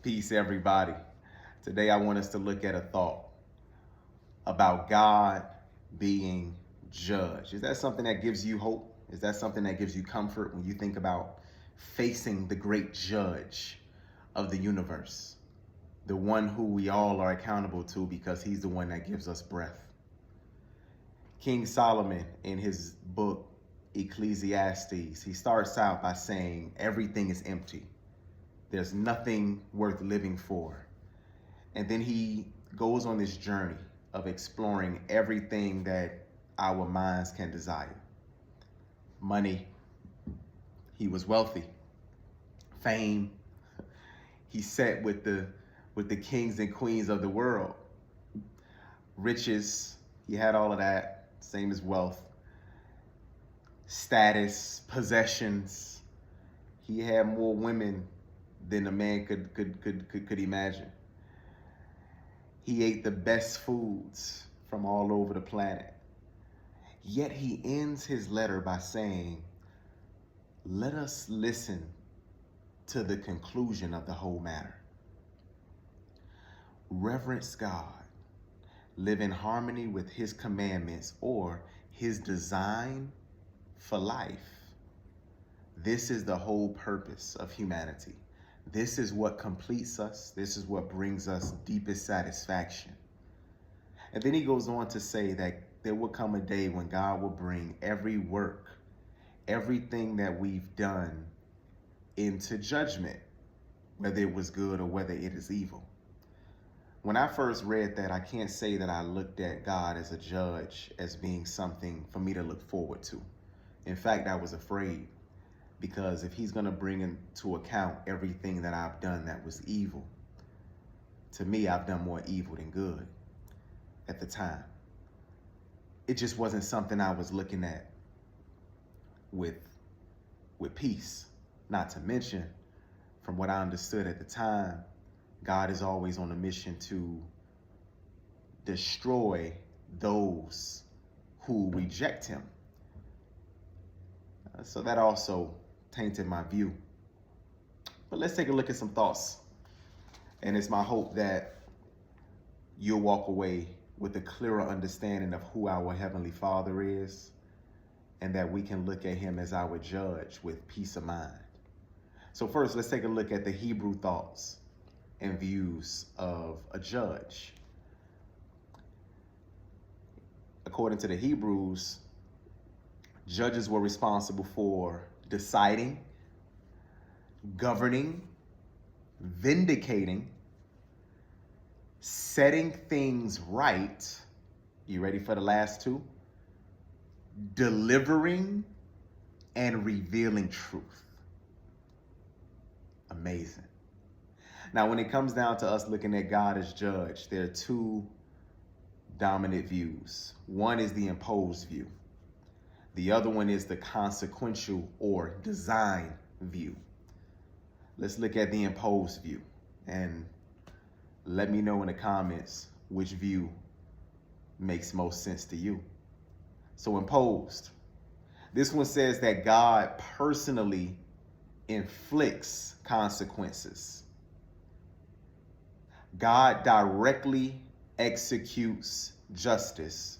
Peace, everybody. Today, I want us to look at a thought about God being judge. Is that something that gives you hope? Is that something that gives you comfort when you think about facing the great judge of the universe, the one who we all are accountable to because he's the one that gives us breath? King Solomon, in his book Ecclesiastes, he starts out by saying everything is empty. There's nothing worth living for. And then he goes on this journey of exploring everything that our minds can desire. Money, he was wealthy. Fame, he sat with the kings and queens of the world. Riches, he had all of that, same as wealth. Status, possessions, he had more women than a man could imagine. He ate the best foods from all over the planet. Yet he ends his letter by saying, let us listen to the conclusion of the whole matter. Reverence God, live in harmony with his commandments or his design for life. This is the whole purpose of humanity. This is what completes us. This is what brings us deepest satisfaction. And then he goes on to say that there will come a day when God will bring every work, everything that we've done into judgment, whether it was good or whether it is evil. When I first read that, I can't say that I looked at God as a judge, as being something for me to look forward to. In fact, I was afraid. Because if he's going to bring into account everything that I've done that was evil, to me, I've done more evil than good at the time. It just wasn't something I was looking at with peace. Not to mention, from what I understood at the time, God is always on a mission to destroy those who reject him. So that also tainted my view. But let's take a look at some thoughts. And it's my hope that you'll walk away with a clearer understanding of who our Heavenly Father is, and that we can look at him as our judge with peace of mind. So first, let's take a look at the Hebrew thoughts and views of a judge. According to the Hebrews, judges were responsible for deciding, governing, vindicating, setting things right. You ready for the last two? Delivering and revealing truth. Amazing. Now, when it comes down to us looking at God as judge, there are two dominant views. One is the imposed view. The other one is the consequential or design view. Let's look at the imposed view and let me know in the comments which view makes most sense to you. So imposed. This one says that God personally inflicts consequences. God directly executes justice.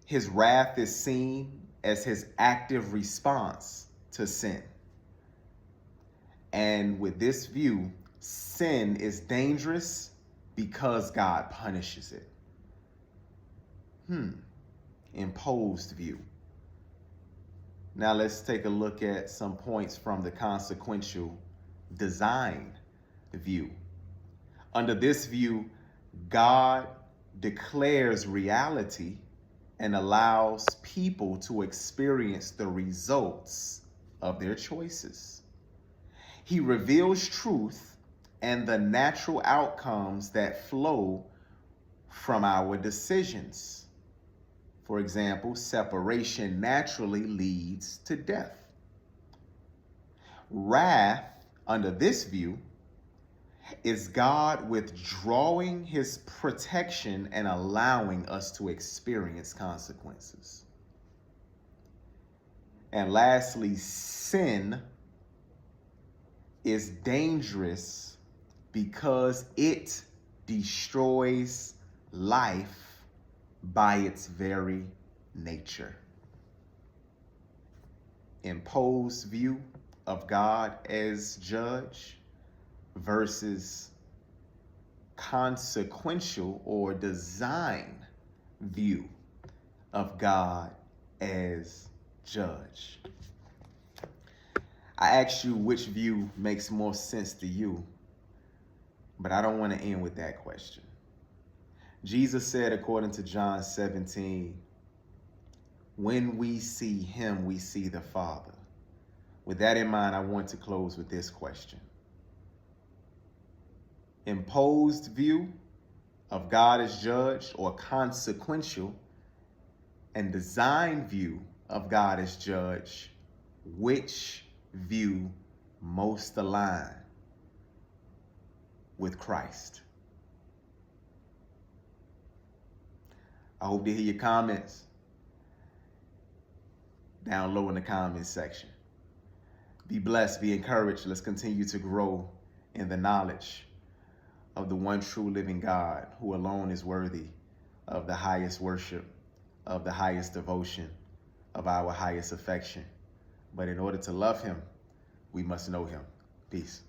His wrath is seen as his active response to sin. And with this view, sin is dangerous because God punishes it. Imposed view. Now let's take a look at some points from the consequential design view. Under this view, God declares reality and allows people to experience the results of their choices. He reveals truth and the natural outcomes that flow from our decisions. For example, separation naturally leads to death. Wrath, under this view, is God withdrawing his protection and allowing us to experience consequences. And lastly, sin is dangerous because it destroys life by its very nature. Imposed view of God as judge versus consequential or design view of God as judge. I asked you which view makes more sense to you, but I don't want to end with that question. Jesus said, according to John 17, when we see him, we see the Father. With that in mind, I want to close with this question. Imposed view of God as judge, or consequential and design view of God as judge, which view most align with Christ? I hope to hear your comments down low in the comments section. Be blessed, be encouraged. Let's continue to grow in the knowledge of the one true living God, who alone is worthy of the highest worship, of the highest devotion, of our highest affection. But in order to love him, we must know him. Peace.